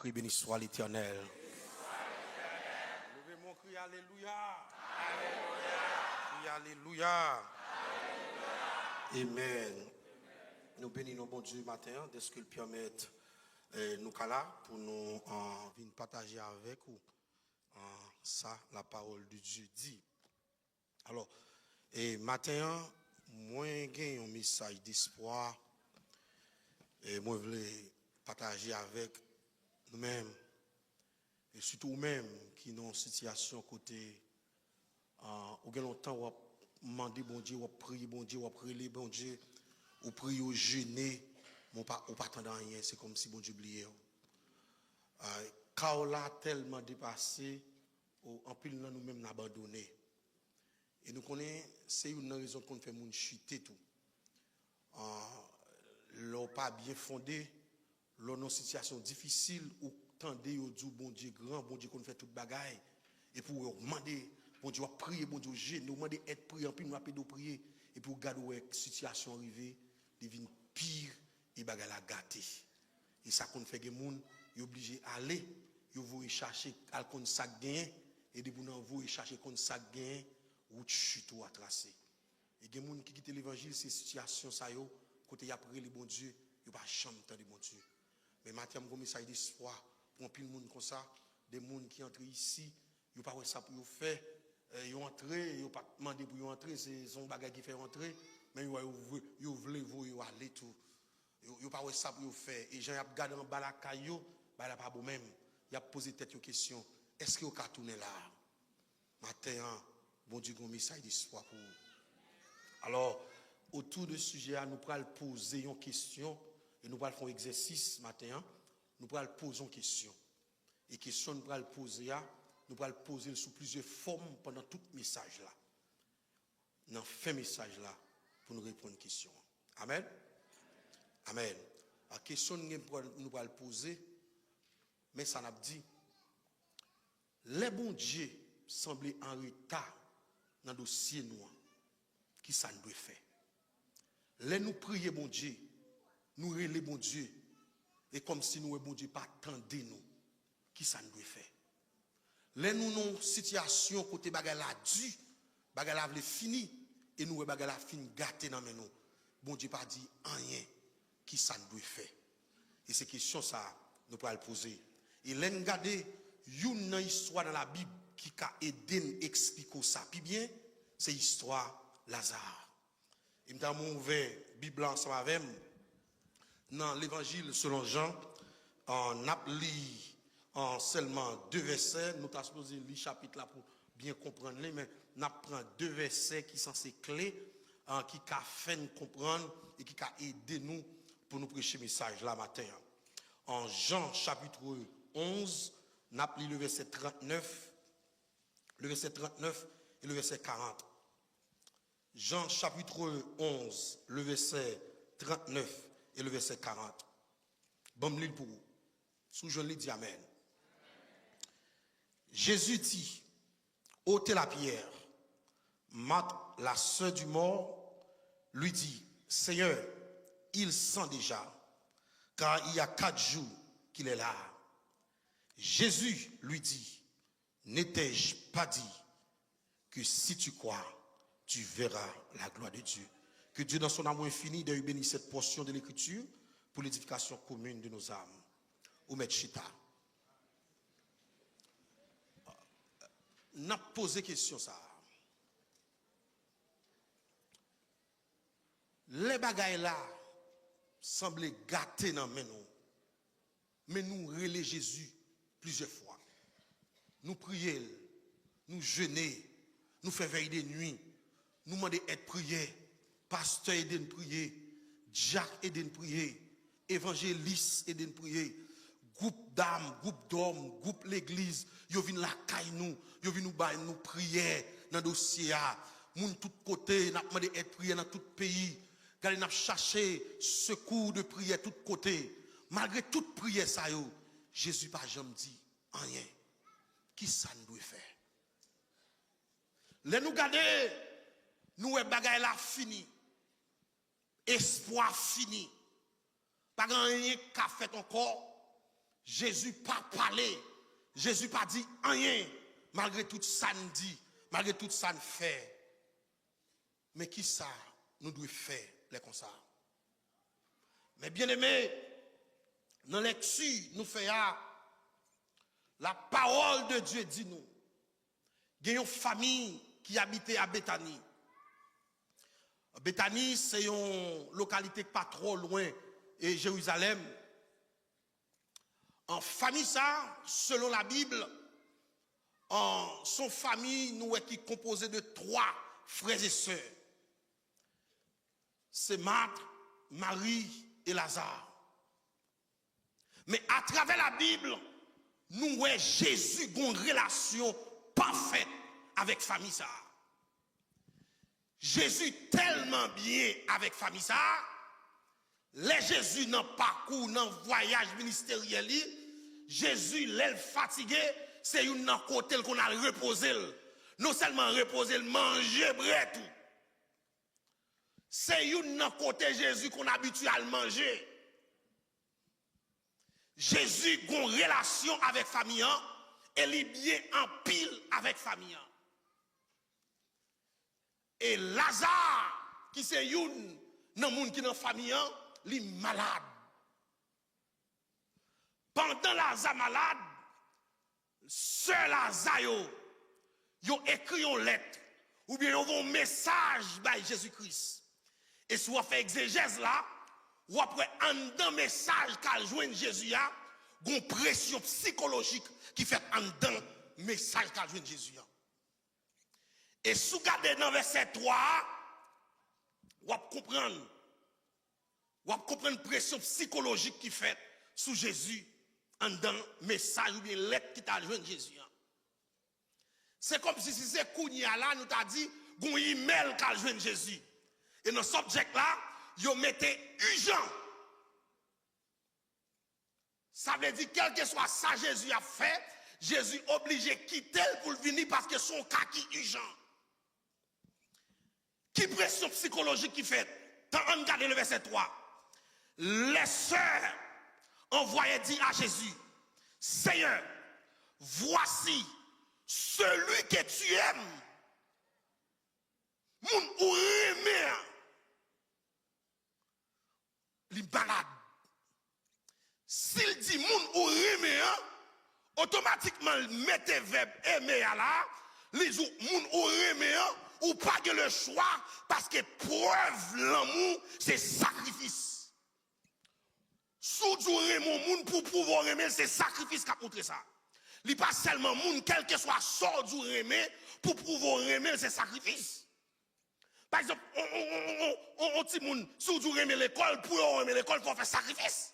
cri, béni soit l'Éternel. Levez mon cri, alléluia. Alléluia. Alléluia. Amen. Nous bénissons bon Dieu matin, dès ce qu'il permet nous là pour nous venir partager avec vous ça, la parole de Dieu dit. Alors, et matin, moi j'ai un message d'espoir et moi je voulais partager avec nous-mêmes et surtout nous-mêmes qui sont en situation côté ou bien longtemps on demander bon Dieu, on prier bon Dieu, on prier bon Dieu, on prie au jeûner, on pas attendre rien, c'est comme si bon Dieu oubliait. Car on a tellement dépassé, en pile nous-mêmes abandonné. Et nous connaissons, c'est une raison qu'on fait moun chuter tout. L'on pas bien fondé, l'on dans une situation difficile où tendez au Dieu bon Dieu grand, bon Dieu qu'on fait toute bagaille et pour demander bon Dieu prier, bon Dieu jeûner, nous demander être prier, puis nous appeler de prier et pour garder la situation arrivée devient pire et bagaille la gâter. Et ça qu'on fait que moun est obligé aller, il veut chercher alcool sac gain et de vous envoyer chercher comme sac gain route chute à tracer. Et des gens qui quittent l'évangile, ces situations, ça yo, côté y a prié le bon Dieu, il pas chambre de bon Dieu. Mais maintenant, j'ai un message d'espoir pour un pile monde comme ça, des gens qui entrent ici, ils pas ça pour faire, ils entrent, ils pas demander pour entrer, c'est son bagage qui fait entrer, mais ils veulent vous aller tout. Ils pas ça pour faire. Et j'ai regardé en bas la caillou, bah là pas bon même. Il a posé tête aux questions. Est-ce que vous pouvez tourner là? Matin, bon Dieu, un message d'espoir pour vous. Alors, autour de ce sujet, nous allons poser une question et nous allons faire un exercice matin. Nous allons poser une question. Et question nous allons poser, nous allons poser sous plusieurs formes pendant tout le message là. Dans fin message là, pour nous répondre à une question. Amen. Amen. La question nous allons poser, mais ça n'a pas dit. Les bons dieux semblent en retard dans le dossier noir. Qui ça nous doit faire? Les nous prier bon Dieu, nous relais bon Dieu, et comme si nous bon Dieu pas attendez nous. Qui ça nous doit faire? Les nous non situation côté bagarre la dû, bagarre la fini, et nous bagarre la fin gâté dans nous. Bon Dieu pas dit rien. Qui ça nous doit faire? Et ces questions ça nous pourrons le poser. Et l'en regarder une histoire dans la Bible qui a aidé à expliquer ça. Puis bien, c'est l'histoire Lazare. Et nous avons ouvert la Bible ensemble avec dans l'évangile selon Jean, on a lu en seulement 2 versets. Nous avons supposé lire le chapitre là pour bien comprendre, mais nous prenons 2 versets qui sont ces clés, qui ont fait nous comprendre et qui ont aidé nous pour nous prêcher le message là matin. En Jean chapitre 11, nous avons lu le verset 39, et le verset 40. Jean chapitre 11, le verset 39 et le verset 40. Bon, lis pour vous. Sous je lis, dit Amen. Jésus dit, ôtez la pierre. Marthe, la sœur du mort, lui dit, Seigneur, il sent déjà, car il y a 4 jours qu'il est là. Jésus lui dit, n'ai-je pas dit que si tu crois, tu verras la gloire de Dieu. Que Dieu, dans son amour infini, ait béni cette portion de l'Écriture pour l'édification commune de nos âmes. Ou mettre chita. N'a posé question ça. Les bagailles là semblent gâtés dans nous. Mais nous relais Jésus plusieurs fois. Nous prions, nous jeûnons, nous faisons veille de nuit, nous demandons être priés, pasteur aide nous prier, Jacques aide nous prier, évangéliste aide nous prier, groupe d'âmes, groupe d'hommes, groupe l'église, yo vinn la caille nous, yo vinn nous bailler nous prier dans dossier a, moun tout côté, n'a demandé être prié dans tout pays, gars n'a cherché secours de prière tout côté. Malgré toute prière ça yo, Jésus pas jamais dit rien. Qui ça nous doit faire? Les nous garder, nous est bagaille la fini. Espoir fini. Pas rien qu'a fait encore. Jésus pas parlé, Jésus pas dit rien, malgré tout ça nous dit, malgré tout ça nous fait. Mais qui ça nous doit faire les comme ça? Mais bien aimé, dans la lecture, nous faisons la parole de Dieu dit nous. Il y a une famille qui habitait à Béthanie. Béthanie, c'est une localité pas trop loin de Jérusalem. En famille ça, selon la Bible, en son famille, nous est qui composée de 3 frères et sœurs. C'est Marthe, Marie et Lazare. Mais à travers la Bible, nous voyons Jésus a une relation parfaite avec famille ça. Jésus tellement bien avec famille ça, les Jésus dans parcours, dans voyage ministériel, Jésus l'est fatigué, c'est une dans côté qu'on a reposé. Non seulement reposer, manger bref tout. C'est une dans côté Jésus qu'on a habitué à manger. Jésus a une relation avec famille et il est bien en pile avec famille. Et Lazare, qui c'est une dans le monde qui est dans la famille, il est malade. Pendant Lazare malade, sœur Lazare, ils ont écrit une lettre ou bien ils ont un message par Jésus-Christ. Et si on fait exégèse là, ou après un dans message qu'a joint Jésus, il y a une pression psychologique qui fait un dans message qu'a joint Jésus. Et si vous regardez dans verset 3, vous comprendre la pression psychologique qui fait sous Jésus en dans message ou bien lettre qui t'a joint Jésus. C'est comme si c'est Kounia là, nous t'a dit, gon email qu'a joint Jésus. Et dans ce subject là, vous mettez urgent. Ça veut dire, quel que soit ça Jésus a fait, Jésus est obligé de quitter pour venir parce que son cas qui est urgent. Qui pression psychologique qui fait? Dans on regarde le verset 3. Les sœurs envoyaient dire à Jésus, Seigneur, voici celui que tu aimes. Moun ou remet. Il balade. S'il dit moun ou remet, automatiquement il mette verbe aimer là, les moun ou remet ou pas que le choix parce que preuve l'amour c'est sacrifice. Sous du remon moun pour pouvoir aimer c'est sacrifice qu'a montré ça. Il pas seulement moun quel que soit sort du remet pour pouvoir aimer c'est sacrifice. Par exemple, on dit moun sous du remet l'école pour aimer l'école faut faire sacrifice.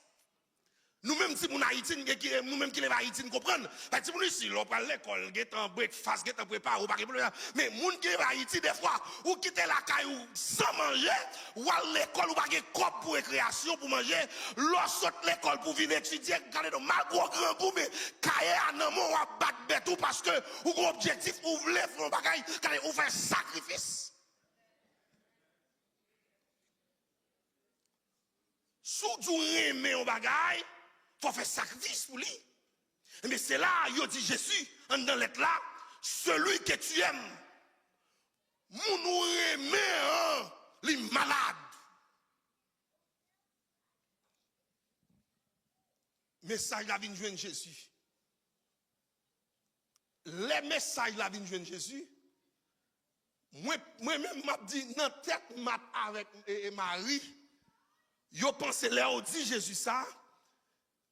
Nous-mêmes, si nous Haïti, nous-mêmes qui les Haïti, nous comprenons. Parce que nous ici, on prend l'école, on en breakfast, on prépare, ou pas mais nous qui les Haïti, des fois, ou quitter la caille sans manger, ou à l'école, ou pas de cop pour récréation, pour manger, lorsque l'école pour venir étudier, quand on mal gros grand goût, mais caille en amont, ou à battre bête, parce que, ou objectif, ou voulez faire un bagage, quand on fait sacrifice. Sous du remé un bagage, faut faire sacrifice pour lui. Mais c'est là, il dit Jésus, dans l'être là, celui que tu aimes, mon ou remé, les malades. Message la vie de joindre Jésus. Les messages la vie de joindre Jésus. Moi-même, m'a dit, dans tête, m'a avec Marie, yo pense là, on dit Jésus ça.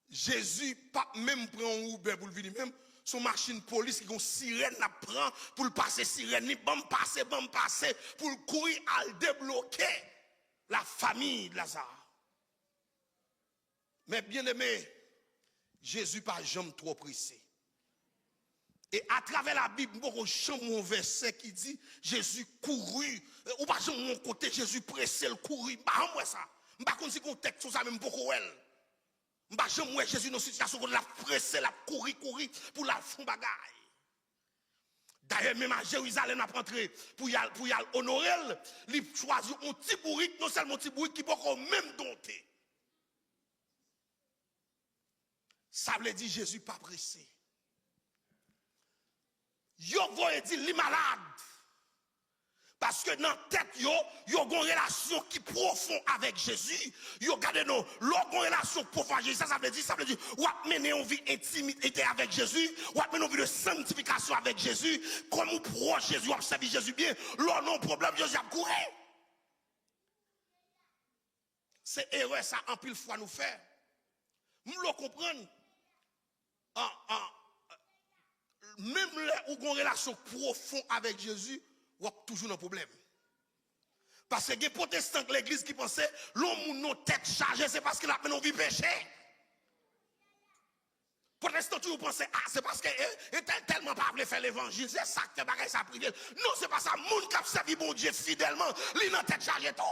Jésus pas même prend un Uber pour venir même son machine police qui ont sirène la prend pour le passer sirène ni bon passer pour le courir à débloquer la famille de Lazare. Mais bien aimé, Jésus pas jamais trop pressé. Et à travers la Bible, beaucoup chambre un verset qui dit Jésus couru ou pas jamais mon côté Jésus pressé le courir. Pas moi ça. Pas comme si contexte sur ça même beaucoup elle. M'ba jamais Jésus dans une situation où il a pressé, il a couru pour la faire bagaille. D'ailleurs, même à Jérusalem, il a rentré pour y honorer, il a choisi un petit bourrique, non seulement un petit bourrique qui peut même dompter. Ça veut dire Jésus pas pressé. Yo voye dit li malade. Parce que dans la tête, yo une relation qui profonde avec Jésus. Yo gade non, l'autre relation profonde avec Jésus. Ça veut dire, ou a mené une vie intimité avec Jésus, ou a mené une vie de sanctification avec Jésus. Comme on proche Jésus, on observe Jésus bien, l'autre non problème, Jésus a couru. C'est erreur ça, en pile fois nous faire. Nous le comprenons. Même là où on a une relation profonde avec Jésus, on a toujours un problème. Parce que les protestants de l'église qui pensaient, l'homme nos têtes chargées, c'est parce qu'il a mené une vie péché. Protestants toujours pensaient, c'est parce qu'il était tellement pas voulu faire l'évangile, c'est ça que fait ça privé. Non, c'est pas ça. Moun qui a servi bon Dieu fidèlement, il a tête chargée tout.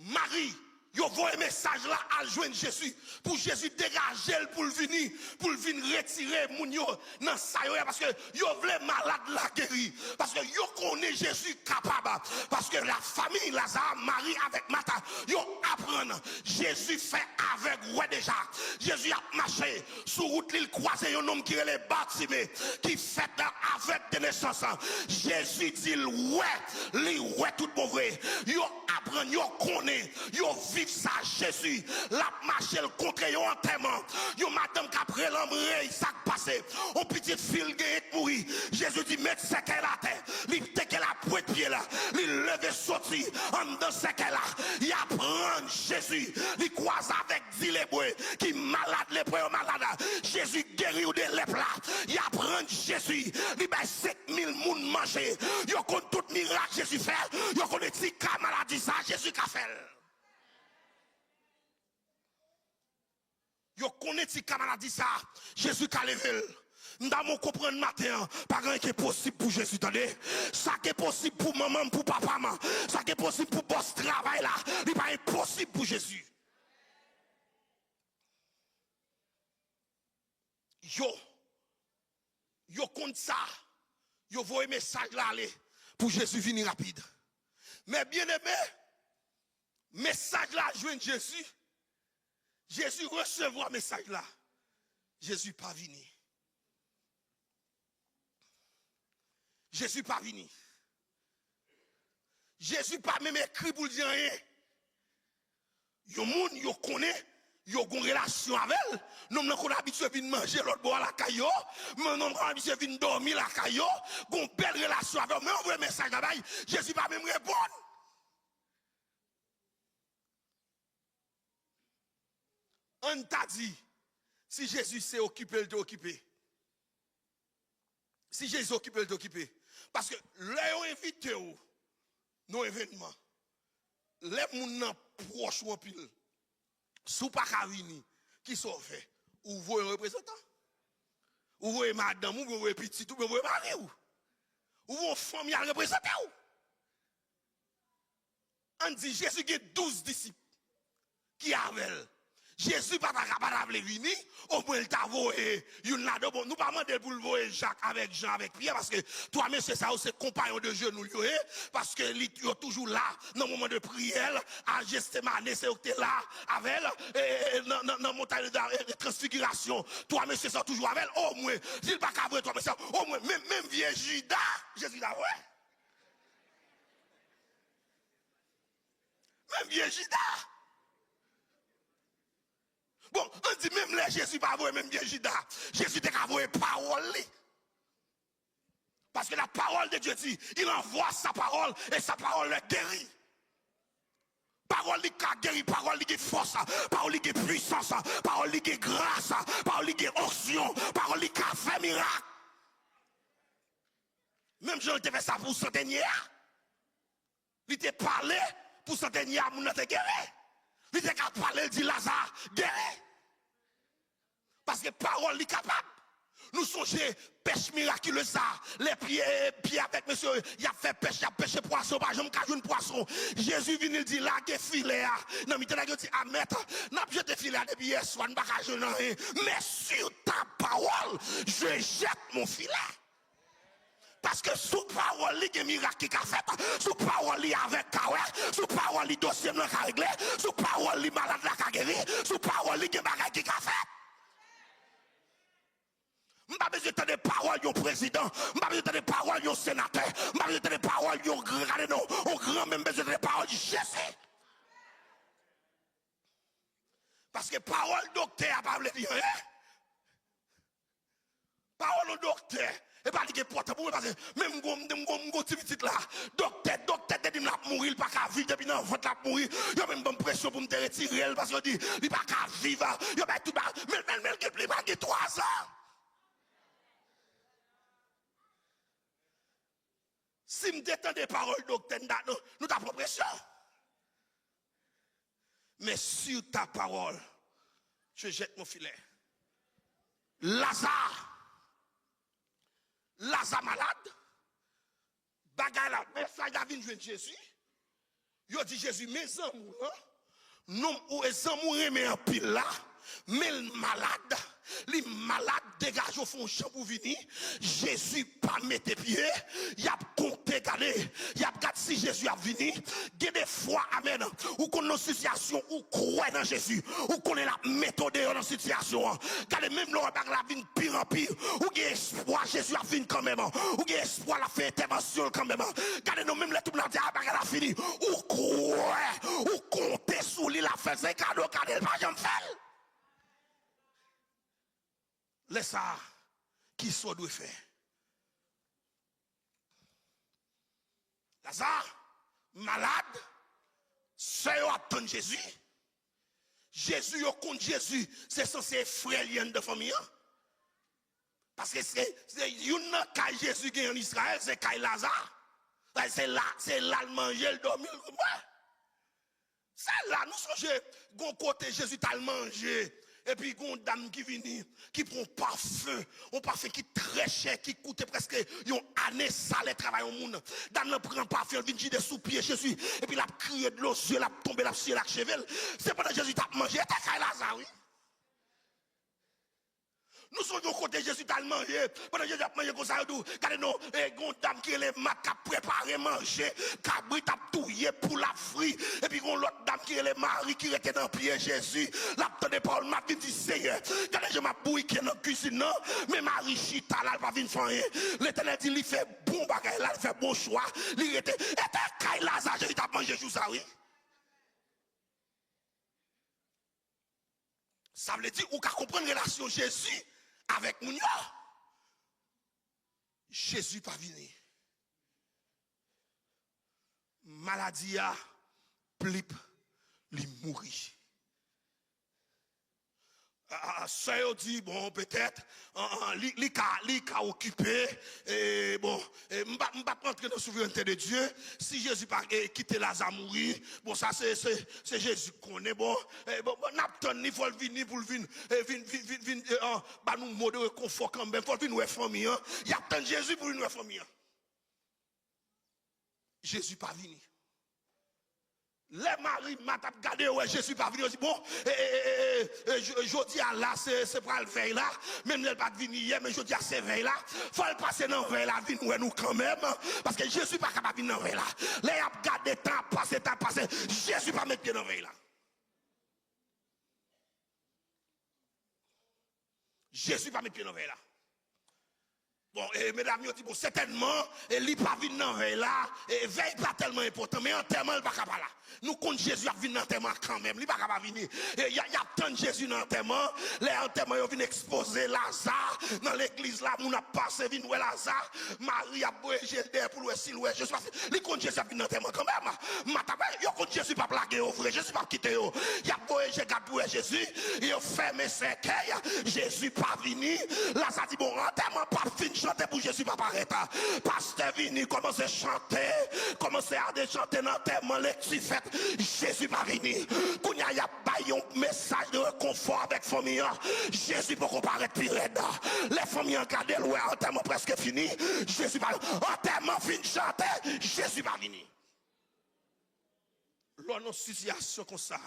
Marie, yo voye un message là à joindre Jésus pour Jésus dégager pour le venir retirer moun yo dans sa yo parce que yo vle malade la guéri parce que yo connaît Jésus capable parce que la famille Lazare Marie avec Martha yo apprendre Jésus fait avec ouais déjà Jésus a marché sur route l'île croisé un homme qui est les Bartimée qui fait avec des naissances Jésus dit ouais tout mauvais yo apprendre yo connaît yo vive ça Jésus la marche contre yo enterrement yo madame qu'après l'embrayage ça passé on petite fille gagne mourir Jésus dit mettre ce qu'elle a terre li teke la pointe pied là li lever sorti en dans ce qu'elle a il apprend Jésus li croise avec 10 lépreux qui malade lépreux malade Jésus guérit ou de lèpre là il apprend Jésus li ba 5000 moun manger yo connaît tout miracle Jésus fait yo connaît ti ka maladie ça Jésus qu'a fait. Yo connaît si camarade dit ça, Jésus qu'a levé. Nous comprendre matin, pas rien qui est possible pour Jésus, attendez. Ça qui est possible pour maman, pour papa, ça qui est possible pour boss travail là, il pas impossible pour Jésus. Yo compte ça. Yo voyez message là aller pour Jésus venir rapide. Mais bien aimé, message là joindre Jésus. Jésus recevoir message là. Jésus pas venu. Jésus pas venu. Jésus pas même écrit pour dire rien. Yo moun yo connaît, yo gon relation avec elle. Nous n'avons pas habitué de manger l'autre bois à la caillou. Nous n'avons pas habitué de dormir la caillou. Gon belle relation avec elle. Mais on voit message là-bas. Jésus pas même répondre. On t'a dit, si Jésus s'est occupé, il t'a occupé. Si Jésus s'est occupé, il t'a occupé. Parce que là, on invite nos événements. Les gens proches ou en pile, sous pas venir, qui sont faits, ou vous représentant, ou vous madame, ou vous petit, ou vous mari, ou vous famille à représenter. On dit Jésus a 12 disciples qui avaient. Jésus pas capable de venir, au moins il t'a voé, nous pas demander pour le voyer Jacques avec Jean avec Pierre parce que toi même c'est ça c'est compagnon de jeu nous parce que il est toujours là dans le moment de prière à Gethsémane c'est là avec dans montagne de transfiguration toi même c'est ça toujours avec au moins s'il pas capable toi mais ça au moins même vieux Judas Jésus là ouais même vieux Judas. Bon, on dit même là, Jésus pas vrai, même bien Judas. Jésus t'a envoyé parole. Parce que la parole de Dieu dit, il envoie sa parole et sa parole le guérit. Parole qui guérit, parole qui force, parole qui puissance, parole qui grâce, parole qui onction, parole qui fait miracle. Même Jean te fait ça pour centenaire. Il t'a parlé pour centenaire, mon te guéri. Il était capable de parler, il dit Lazare, guéri. Parce que parole est capable. Nous songeons pêche miraculeuse ça. Les pieds avec monsieur, il a fait pêche, il a pêché poisson, par exemple, il a poisson. Jésus vient, il dit là, que filet. Non, mais il dit à mettre, n'a pas jeté filet depuis hier soir, pas qu'à jeûner rien. Mais sur ta parole, je jette mon filet. Parce que sous parole, il y a miracle qui a fait. Sous parole, il y a avec Kawé. Sous parole, il y a dossier qui a réglé. Sous parole, il y a malade qui a guéri. Sous parole, il y a bagage qui a fait. Je n'ai pas besoin de paroles d'un président, je n'ai pas besoin de paroles d'un sénateur, je n'ai pas besoin de paroles d'un grand, même besoin de paroles de Jésus. Parce que parole docteur n'a pas dire rien. Parole au docteur, et pas dire porte pour parce que même mon petit là, docteur te dit m'a mourir, il pas qu'à vivre depuis dans votre la mourir. Il y a même bonne pression pour me retirer parce que dit il pas qu'à vivre. Il y a tout mais pas 3 ans. Si je détends des paroles docteur, nous t'avons pression. Mais sur ta parole, je jette mon filet. Lazare malade, bagay la, message a venu jouer Jésus. Yo dit Jésus, mes amours, non, ou les amours aimés en pile là, mais le malade, les malades dégagent au fond champ pour venir. Jésus pas mettre pied, il a compté garder, il a gardé si Jésus a venu. Il y a des fois, amen, ou qu'on a une situation, ou croit dans Jésus, ou qu'on est la méthode dans une situation. Gardez même le bague la vie pire en pire, ou il y a espoir, Jésus a venu quand même, ou il y a espoir, la fait intervention quand même. Gardez nous même les tout blancs, la bague la fini, ou croit, ou compter sous lui, la fait, c'est cadeau, gardez pas jamais fait. Laisse ça, qui soit doit faire. Lazare, malade, sœur attend Jésus. Jésus, au compte Jésus, c'est censé frère lien de famille. Parce que c'est une caille Jésus qui est en Israël, c'est caille Lazare. C'est là le manger, le dormir. C'est là, nous sommes gon côté Jésus t'a mangé. Et puis, il y a une dame qui vient, qui prend un parfum qui est très cher, qui coûte presque une année salaire travail au monde. Dame ne prend parfum, elle vient de sous-pied Jésus, et puis il a crié de l'eau, elle a tombé, la ciel, la chevelle. C'est pendant que Jésus t'a mangé, t'as Lazare, oui. Nous sommes du côté Jésus t'a mangé. Pendant que Jésus a mangé comme ça, regardez-nous, une dame qui est les mat, qui a préparé manger, cabri t'a touillé pour la frie. Et puis, l'autre dame qui est les mari, qui était dans le pied Jésus. La de Paul m'a dit, Seigneur, regardez, je m'a bouille qui est dans la cuisine, non, mais Marie Chita, là, elle va venir faire rien. L'éternel dit, il fait bon bagage, là, il fait bon choix. Il était, et t'es Lazare, Jésus t'a mangé tout ça, oui. Ça veut dire, ou qu'à comprendre la relation Jésus avec mon Jésus pas venu. Maladie a plip li mourir. Ça dit bon peut-être li ka occupé et bon m'pa rentrer dans la souveraineté de Dieu si Jésus pas quitter Lazare mourir bon ça c'est Jésus connaît bon n'attend il faut venir pour venir bah nous mode de confort quand même faut venir famille il attend Jésus pour venir famille Jésus pas venu. Les maris m'a regardé, ouais, Jésus pas venu. Bon, je dis à là, c'est pour le veille là. Même elle pas venu hier, mais je dis à c'est veille là. Faut le passer dans veille là, venir nous quand même. Parce que Jésus pas capable de venir dans veille là. Les a regardé temps passé. Jésus pas mettre pied dans veille là. Jésus pas mettre pied dans veille là. Bon, et mesdames, ils dit, bon, certainement, il n'est pas venu dans veille là, et veille pas tellement important, mais enterrement, il n'est pas capable là. Nous comptons Jésus à venir dans l'enterrement quand même, il n'est pas capable de venir. Il y a tant de Jésus dans l'enterrement, les enterrements, ils viennent exposer Lazare, dans l'église là, on a passé, vient voir Lazare, Marie a bougé Gilbert pour le silhouette, je sais pas, il compte Jésus à venir dans l'enterrement quand même. Il compte Jésus pas blaguer au vrai, Jésus pas quitter, il a bougé Jésus, il a fermé ses cailles, Jésus pas venu, Lazare dit, bon, enterrement pas fini. Chanter pour Jésus pas paraître. Pasteur vini, commencez à chanter, commencez à chanter dans tellement les petits fêtes. Jésus pas venu. Quand il y a un message de réconfort avec famille, Jésus peut comparaître plus raide. Les familles encadrées, ouais, enterrement presque fini. Jésus pas enterrement fini chanter, Jésus pas venu. L'on a une situation comme ça,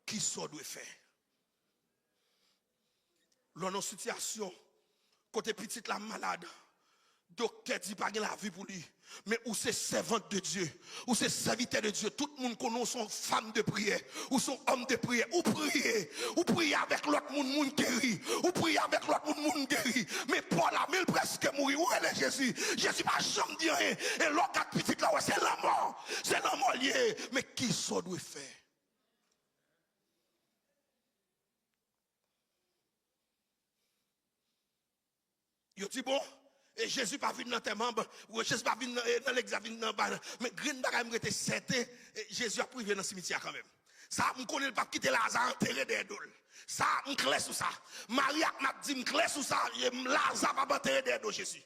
qui ça doit faire? L'on a une situation côté petite la malade, Docteur dit pas la vie pour lui. Mais où c'est servante de Dieu, où c'est serviteur de Dieu, tout le monde connaît son femme de prière, ou son homme de prière, ou prier avec l'autre monde guéri, ou prier avec l'autre monde guéri. Mais Paul a mille presque mourir. Où est Jésus? Jésus n'a jamais dit rien. Et l'autre petit là, ouais, c'est la mort lié. Mais qui ça doit faire? Il dit bon. Et Jésus pas venu dans tes membres, ou Jésus pas venu dans l'examen, mais green bagay était certain, Jésus a privé dans le cimetière quand même. Ça, on connaît pas quitter Lazare enterré des dôles. Ça, on clair sur ça. Marie m'a dit, on clair sur ça, Lazare pas enterré des dôles Jésus.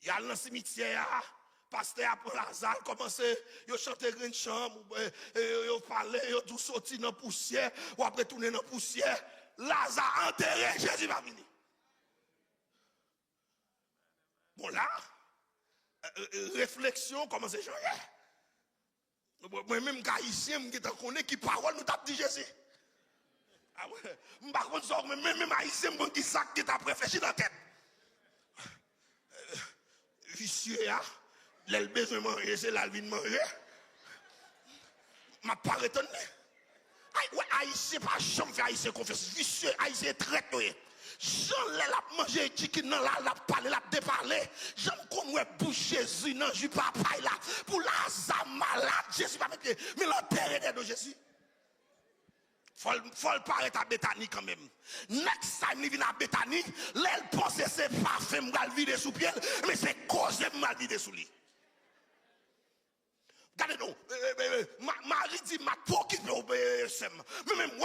Il y a dans le cimetière, pasteur après Lazare, commencé, il chanté une chambre, il parlait, il tout sorti dans la poussière, ou après tourner dans la poussière. Lazare enterré, Jésus va venir. Bon là, réflexion, comment c'est changé? Moi-même, haïtien, je connais qui parole nous t'a dit Jésus. Ah ouais, par contre, même haïtien, je qui ça qui t'a réfléchi dans la tête. Vicieux, l'elle besoin de manger, c'est la vie de manger. Ma pas étonné. Haïtien, pas jamais fait haïtien confiance. Vicieux, haïtien traité. Jean l'a mangé chicken nan l'a parlé l'a déparlé. Jean connait pour Jésus nan ju papa là pour Lazare malade Jésus pas mettre mais l'enterrer de Jésus. Faut paraître à Bethanie quand même. Next time il vient à Bethanie, l'elle pense c'est parfum mal vider sous pied mais c'est cause mal vider sous lui. Regardez non, Marie dit m'a pas occupé au BSM. Mais même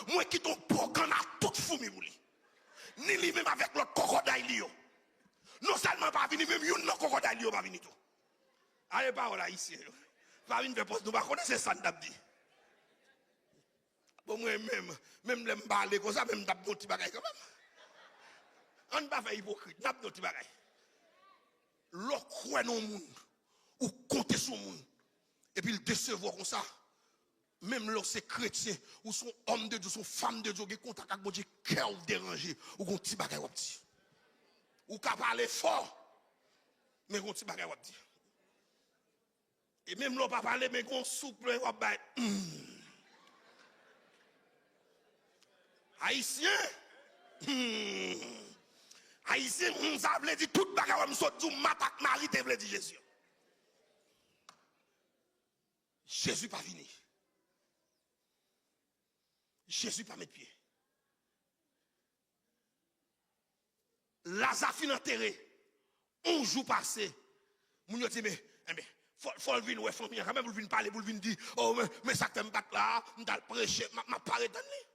moi qui ton programme à toute fourmi pour lui. Ni lui même avec l'autre crocodile. Non seulement pas venir, même une crocodile pas venir tout. Allez, parole là ici. Pas venir faire poste, nous pas connaître ça d'abdi. Bon, moi même les parler comme ça, même d'ab nos petits bagailles quand même. On ne pas faire hypocrite, d'ab nos petits bagailles. L'autre croit dans le monde, ou compter sur le monde, et puis le décevoir comme ça. Même lorsque chrétien, ou son homme de Dieu, son femme de Dieu, qui contact avec Dieu, cœur dérangé, ou qu'on petit bagay ou petit. Ou qu'à parler fort, mais qu'on petit bagay ou petit. Et même l'on pas parler, mais qu'on souple ou bagay. Haïtien, Haïtien, on s'appelle dit tout bagay ou m'sot du matak Marie te vle dit Jésus. Jésus pas fini. Jésus pas mettre pied. Lazare fin enterré. 11 jours passés. Moun yo dit mais faut le venir ouais famille quand même pour venir parler pour venir dire oh mais ça t'aime pas là, m'dal prêcher m'a paré donné.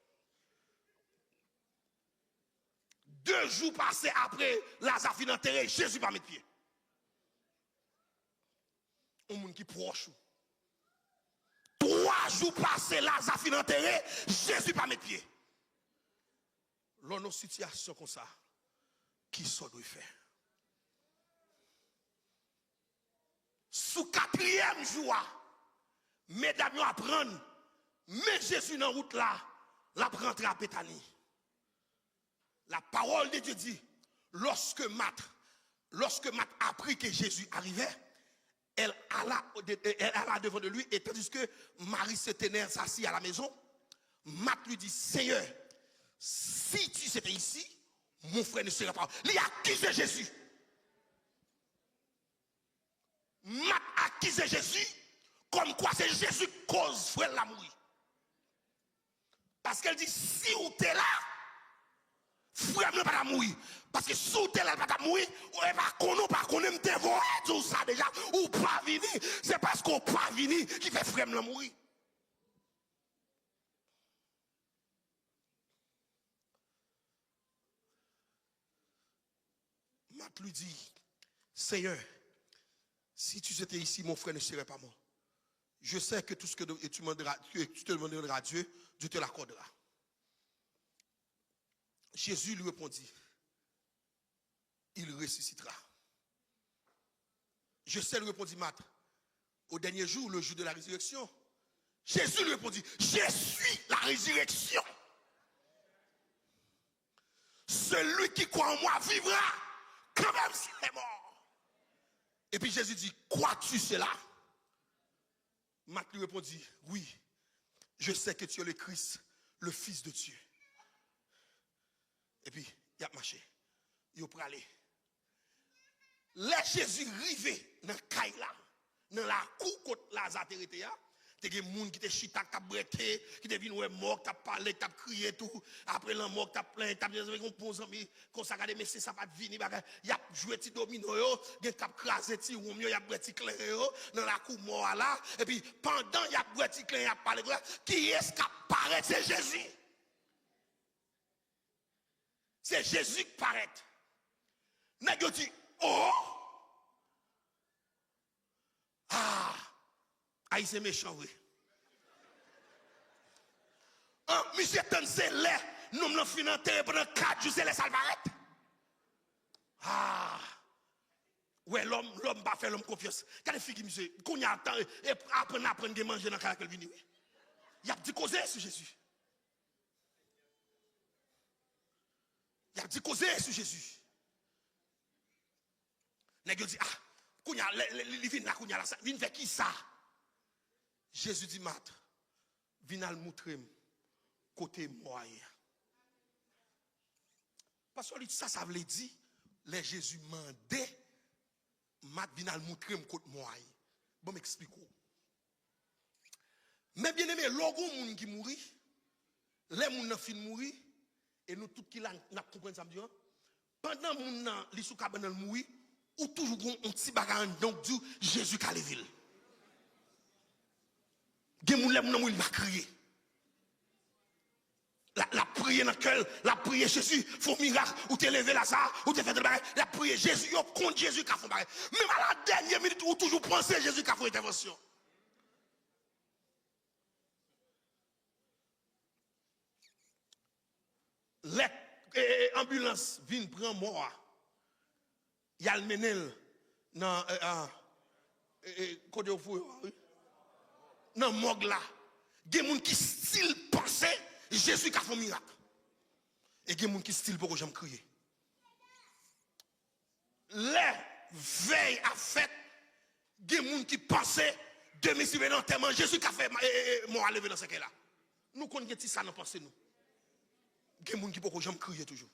2 jours passés après Lazare fin enterré, Jésus pas mettre pied. Un monde qui proche. 3 jours passés, Lazare fin enterré, Jésus pas mettre pied. Dans nos situations comme ça, qui ça doit faire? Sous 4e jour, mesdames apprennent, mais Jésus dans la route là, la rentré à Bethanie. La parole de Dieu dit, lorsque Marthe a appris que Jésus arrivait, elle alla devant de lui, et tandis que Marie se tenait assise à la maison, Marthe lui dit, Seigneur, si tu étais ici, mon frère ne serait pas. Il a accusé Jésus. Marthe a accusé Jésus, comme quoi c'est Jésus qui cause frère la mourir. Parce qu'elle dit, si ou t'es là, frère ne pas mourir. Parce que si ou t'es là, pas mourir, ou pas qu'on te voir tout ça déjà, ou pas venir, c'est parce qu'on pas venir qui fait frère la mourir. Marthe lui dit, Seigneur, si tu étais ici, mon frère ne serait pas mort. Je sais que tout ce que tu te demanderas à Dieu, Dieu te l'accordera. Jésus lui répondit, il ressuscitera. Je sais, lui répondit Marthe, au dernier jour, le jour de la résurrection. Jésus lui répondit, je suis la résurrection. Celui qui croit en moi vivra, quand même c'est mort. Et puis Jésus dit, crois-tu cela? Marc lui répondit, oui, je sais que tu es le Christ, le Fils de Dieu. Et puis, il a marché. Il a pralé. Là, Jésus rivé dans le caille là, dans la cour côté Lazare était là. Il y a des gens qui étaient chita, qui breté, qui étaient venus mort, qui ont parlé, qui ont crié tout. Après la mort, qui ont plaint, qui ont dit bon ami, comme ça mais c'est ça pas de venir. Il a joué petit domino, il a crasé petit roum, il a breté clair dans la cour mort là. Et puis pendant il a breté clair, il a parlé, qui est-ce qui apparaît? C'est Jésus. C'est Jésus qui paraît. Nèg yo dit oh ah aïe c'est méchant oui. Monsieur Tanse là nous m'en financer pendant 4 jours c'est les salvaret. Ah ouais l'homme pas faire l'homme confiance. Quand les filles monsieur qu'on y attend et apprendre à manger dans la vini. Il a dit causer sur Jésus. Il a dit causer sur Jésus. Nèg yo dit ah kounya li vinn la kounya la vinn faire qui ça? Jésus dit mat vinn al montrem côté moyen. Parce que ça veut dire les Jésus mandait mat vinn al montrem côté moyen. Bon m'explique. Mais bien aimé logo moun qui mouri les moun nan fin mouri et nous tout qui la n'a comprendre ça me dit pendant moun nan li sou cabanel mouri ou toujours un petit bagage donc du Jésus qui a levé. Gen moun lè moun nan m'a crié. La prière dans cœur, la prière Jésus, faut miracle ou te lever là ça, ou te fait de bagage, la prière Jésus, yo compte Jésus qui a fait bagage. Même à la dernière minute ou toujours penser Jésus qui a fait intervention. L'ambulance vient prendre mort. Il y a le menel dans côté dans morgue là. Il y a des gens qui style penser Jésus qui a fait un miracle. Et il y a des gens qui style pour que j'aime crier. Les veilles à fait, il y a des gens qui pensaient demi-suivre dans tellement Jésus qui a fait moi lever dans ce cas-là. Nous connaissons ça dans pensée nous. Il y a des gens qui pour que j'aime crier toujours.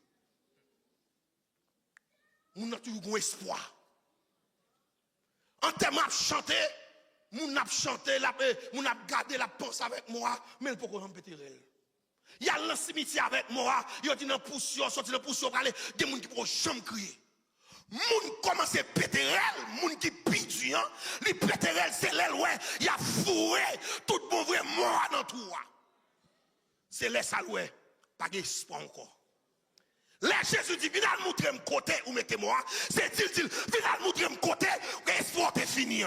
Nous avons toujours un espoir. En termes de chanter, nous avons chanté, nous avons gardé la pensée avec moi, mais il faut qu'on répète réel. Il y a le cimetière avec moi, il y a dit dans poussière, sorti dans poussière, il y a des gens qui ne pourront jamais crier. Moun commence à péter réel, moun qui pitié, les péter réel, c'est l'aile, ouais, il y a fourré, tout bon vrai mort dans tout. C'est les saloués, pas d'espoir encore. Là, Jésus dit, viens montrer mon côté ou mettez-moi. C'est dit, viens montrer mon côté, espoir t'es fini.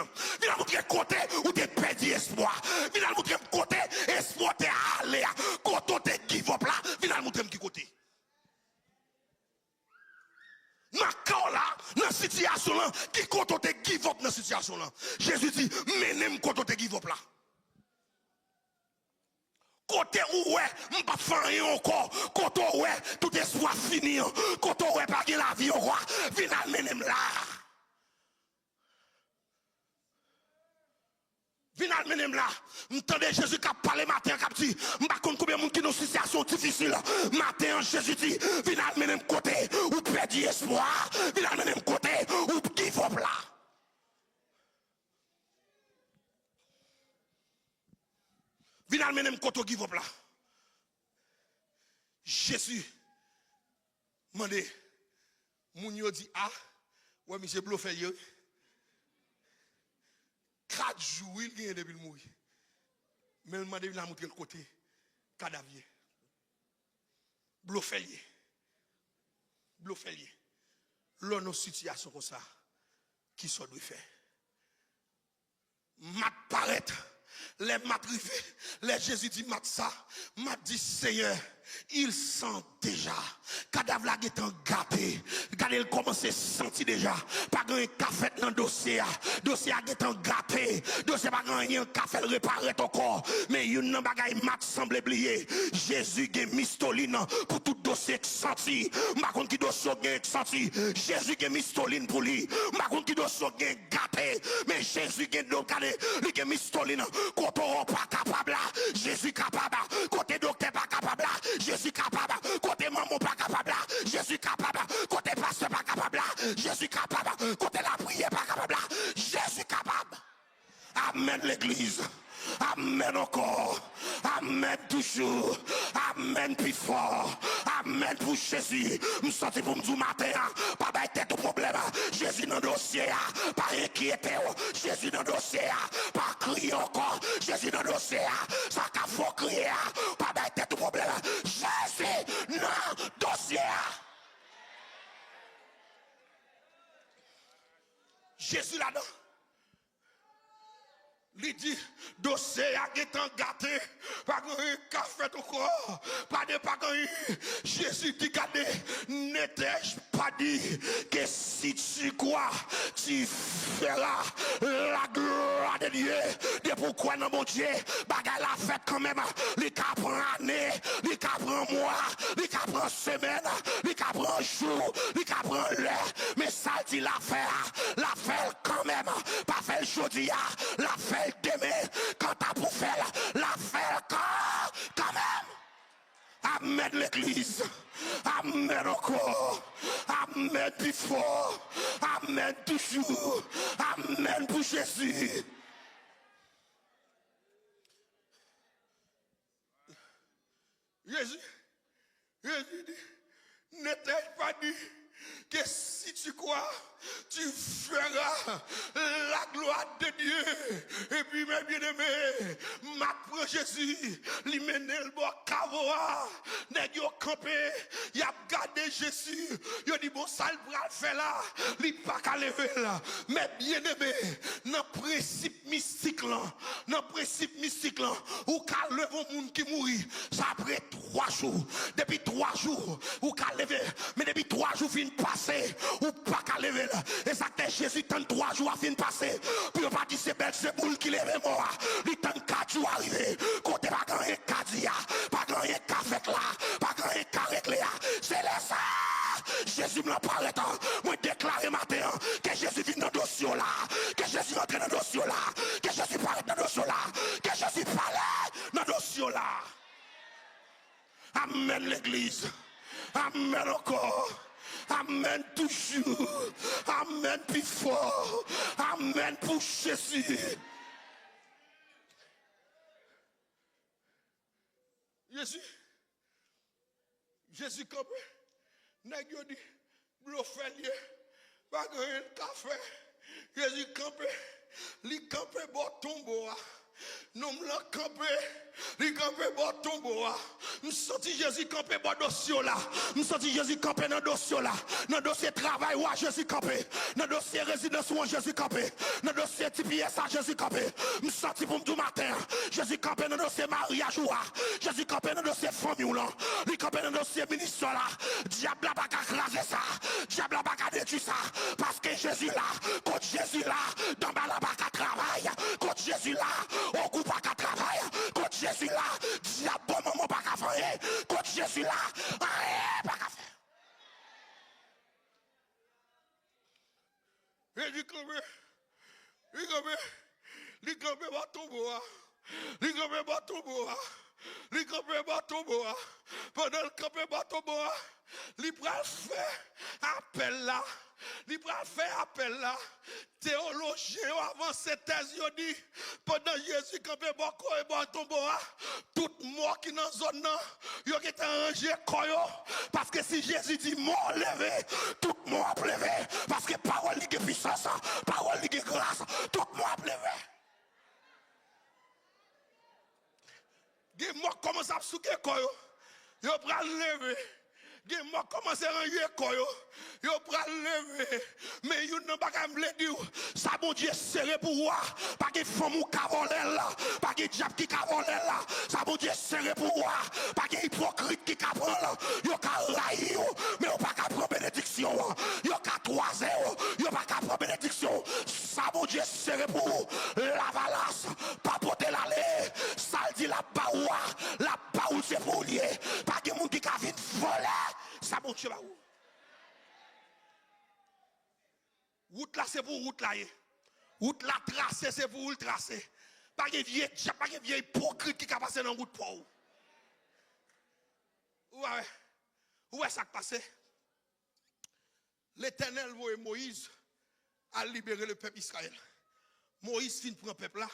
Viens montrer côté où t'es perdu espoir. Viens montrer mon côté, espoir t'es allé. Côté t'es give up là, viens montrer mon côté. Dans là, dans la situation là, qui côté t'es give up dans la situation là. Jésus dit, menez-moi côté t'es give up là. Côté où ouais, m'pas faire rien encore. Côté où ouais, tout espoir fini. Côté où ouais, pas de la vie encore. Viens amener là. Viens amener là. M'entendez Jésus qui a parlé matin, qui a dit, m'pas compte combien de monde qui dans une situation difficile. Matin, Jésus dit, viens amener côté où perdu espoir. Viens amener côté où give up là. Viens amener côté où give up là. Jésus m'a dit, moun yo dit, ah, ouais, monsieur bluffé, 4 jours, il vient depuis le mourir. Mais il m'a dit, il a montré le côté cadavre. Bluffé. L'on a une situation comme ça, qui sont de faire. Mat paraître. Les mat rivé, les Jésus dit mat ça, mat dit Seigneur, il sent déjà. Cadavre là est en gâté. Regardez, il commence à sentir déjà. Pas grand café dans le dossier. Dossier est en gâté. Dossier pas grand rien café réparer ton corps. Mais une nan bagay mat semble oublier. Jésus gen mistoline pour tout dossier senti. Ma kon qui dossier gen senti. Jésus gen mistoline pour lui. Ma kon qui dossier gen gâté. Mais Jésus gen docale, lui gen mistoline. Côté pas capable là, Jésus capable. Côté docteur pas capable là, Jésus capable. Côté maman pas capable là, Jésus capable. Côté pasteur pas capable là, Jésus capable. Côté la prière pas capable là, Jésus capable. Amen l'église. Amen encore. Amen toujours. Amen plus fort. Amen pour Jésus. Je sens pour me dire matin, pas de tête au problème. Jésus dans le dossier, pas inquiéter. Jésus dans le dossier, pas crier encore. Jésus dans le dossier, ça qu'a faut crier, pas de tête au problème. Jésus dans le dossier. Jésus là-dedans. Il dit, dossier est en gâté, pas de café au corps, pas de Jésus dit, gardez, n'étais-je pas dit que si tu crois, tu feras la gloire de Dieu. De pourquoi non, mon Dieu, bagay la fête quand même, les cas prend année, les cas prend mois, les cas prend semaine, les cas prend jour, les cas prend l'heure, mais ça dit l'affaire quand même, pas fait aujourd'hui, la fait demain, quand t'as pour faire la faire quand même. Amen l'église. Amen encore. Amen plus fort. Amen toujours. Amen pour Jésus. Jésus dit, n'était-il pas dit que si tu crois, tu feras la gloire de Dieu. Et puis, mes bien-aimés, ma prend Jésus, lui mène le bon cavoa, nèg yo campé, y a gardé Jésus, yo dit bon ça le bras fait là, li pas qu'à lever là. Mais bien-aimé, dans principe mystique là, ou qu'à lever un monde qui mourit, ça après 3 jours. Depuis 3 jours, ou qu'à lever, mais depuis 3 jours fin passer, ou pas qu'à lever là. Et ça que Jésus tant 3 jours à fin passer. Puis on pas dit c'est belle c'est boule qui lève mort. Il tant 4 jours arrivé. Côté pas grand cadia, pas grand café là, pas grand carré là. C'est là ça. Jésus me parle tant. Moi déclarer matin que Jésus vient dans le dossier là, que Jésus entre dans le dossier là, que Jésus parle dans le dossier là, que Jésus parle dans le dossier là. Amen l'église. Amen encore. Amen toujours. Amen plus fort. Amen pour Jésus. Jésus comme nèg yo dit blofelier pas grand café. Jésus campé, li campé bon tombeau. Nous me l'avons campé, il campé bon tombeau. Nous senti Jésus campé bon dossier là. Nous senti Jésus campé dans dossier là. Dans dossier travail ou Jésus campé. Dans dossier résidence ou Jésus campé. Dans dossier TPS à Jésus campé. Nous senti pour tout matin. Jésus campé dans dossier mariage ou Jésus campé dans dossier famille là. Il campé dans dossier ministre là. Diable n'a pas qu'à craser ça. Diable n'a pas qu'à détruire ça. Parce que Jésus là, contre Jésus là, dans bas là pas qu'à travail. Contre Jésus là, on coupe pas qu'à travail. Contre Jésus là, diable bon maman pas qu'à faire. Contre Jésus là, rien pas qu'à faire. Et du campé, il campé va tomber. Il campé va tomber. Il campé va tomber. Pendant le campé va tomber, il pral faire appel là. Il pral faire appel là. Théologien avant cette thèse dit pendant Jésus campé bako et bon tombeau tout mort qui dans zone là yo qui est arrangé koyo parce que si Jésus dit mort levé tout mort levé parce que parole li gen puissance parole li gen grâce tout mort levé. Gen mort commence à souker koyo yo pral lever Gen m'a commencé à ranger koyo. Yo pral lever. Mais yo n'a pas qu'à me le dire. Ça bon Dieu serré pour moi. Pas que femme ou cavolel là. Pas que diable qui cavolel là. Ça bon Dieu serré pour moi. Pas que hypocrite qui capon là. Yo ka raï yo. Mais yo pas qu'à prendre bénédiction. Yo ka toiser yo. Yo pas qu'à prendre bénédiction. Ça bon Dieu serré pour vous. La valasse. Pas porter l'aller. Ça dit la baoua. La baoua c'est pour lier. Pas que moun qui ka vite voler. Ça bon Dieu baou. Route là c'est pour route là. Route là tracée c'est pour le tracer. Pas que vieille hypocrite qui a passé dans route pour vous. Ouais ça qui passe. L'Éternel voit Moïse à libérer le peuple Israël. Moïse fin prend le peuple là,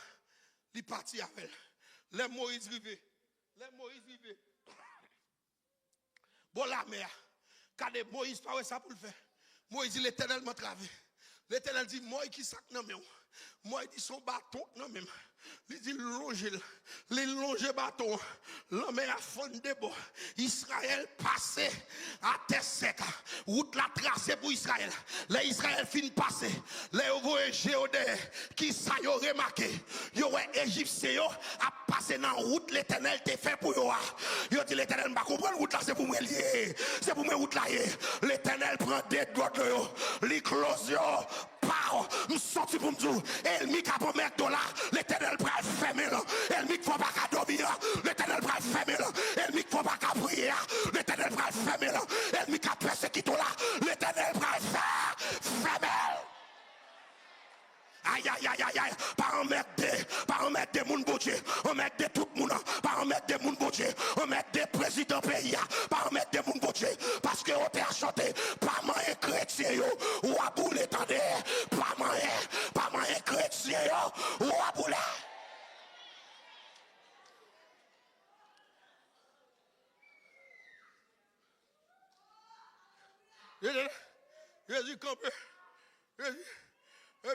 il partit avec elle. Les Moïse rivé. Bon la mer, quand Moïse pas ça pour le faire. Moïse dit l'Éternel m'a travé. L'Éternel dit moi qui sac non mais moi il dit son bâton non même. Il dit longer bâton. L'homme a fondé bon. Israël passé à terre sec. Route la tracée pour Israël. Les Israël fin passé. Les voyez Géodé qui ça y a remarqué. Yo Égyptien yo a passé dans route l'Éternel te fait pour yo. Yo dit l'Éternel pas comprendre route là c'est pour moi lié. C'est pour moi route là. L'Éternel prend des doigts de yo. Li close yo. Par me sorti pour me dire elle mi ka pour mettre dollar l'Éternel pral fermer là elle mi faut pas ka dormir l'Éternel pral fermer là elle mi faut pas ka prier l'Éternel pral fermer là elle mi ka persécuter là l'Éternel pral fermer. Aïe aïe aïe aïe aïe, pas en mettre des moun bouché, on met des tout moun, pas en mettre des moun bouché, on met des présidents pays, pas en mettre des moun bouché, parce que on t'a chanté, pas moyen chrétien yo, ou à boule tendez, pas moyen chrétien yo, ou à boule. Jésus campé, Jésus,